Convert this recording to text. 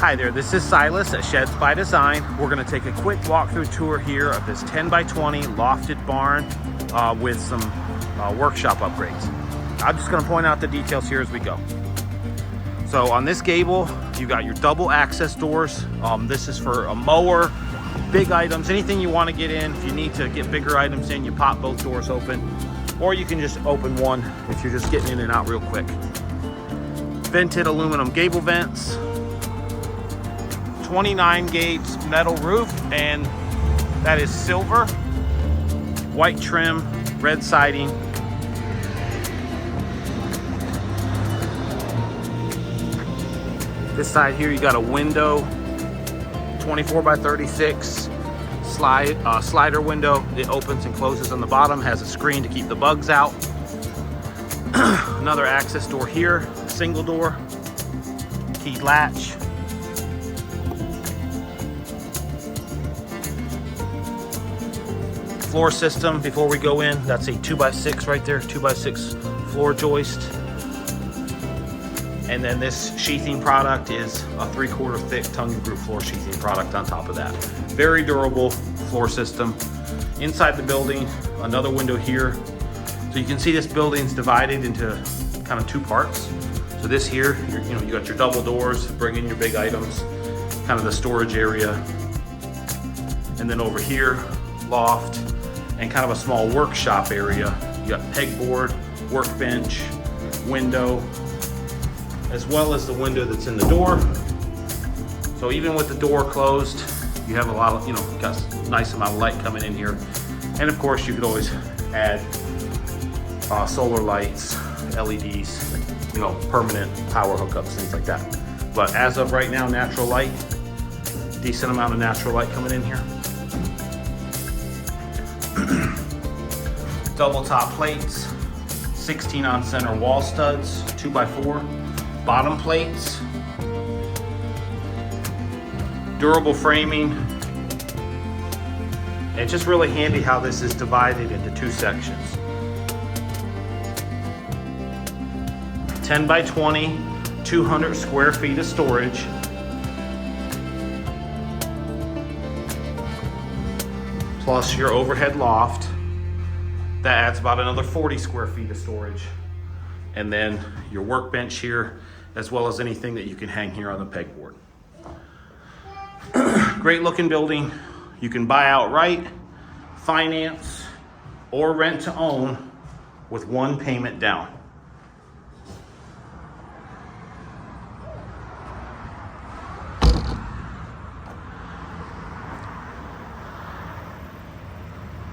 Hi there, this is Silas at Sheds by Design. We're going to take a quick walkthrough tour here of this 10 by 20 lofted barn with some workshop upgrades. I'm just going to point out the details here as we go. So on this gable, you got your double access doors. This is for a mower, big items, anything you want to get in. If you need to get bigger items in, you pop both doors open, or you can just open one if you're just getting in and out real quick. Vented aluminum gable vents, 29 gauge metal roof, and that is silver, white trim, red siding. This side here, you got a window, 24 by 36 slider window. It opens and closes on the bottom, has a screen to keep the bugs out. Another access door here, single door, keyed latch. Floor system before we go in, that's a 2x6 right there, 2x6 floor joist. And then this sheathing product is a 3/4 thick tongue and groove floor sheathing product on top of that. Very durable floor system. Inside the building, another window here. So you can see this building's divided into kind of two parts. So this here, you got your double doors, bring in your big items, kind of the storage area. And then over here, loft, and kind of a small workshop area. You got pegboard, workbench, window, as well as the window that's in the door. So even with the door closed, you have a lot of, got a nice amount of light coming in here. And of course, you could always add solar lights, LEDs, permanent power hookups, things like that. But as of right now, natural light, decent amount of natural light coming in here. Double top plates, 16 on center wall studs, 2x4, bottom plates, durable framing. It's just really handy how this is divided into two sections. 10 by 20, 200 square feet of storage. Plus your overhead loft. That adds about another 40 square feet of storage. And then your workbench here, as well as anything that you can hang here on the pegboard. Great looking building. You can buy outright, finance, or rent to own with one payment down.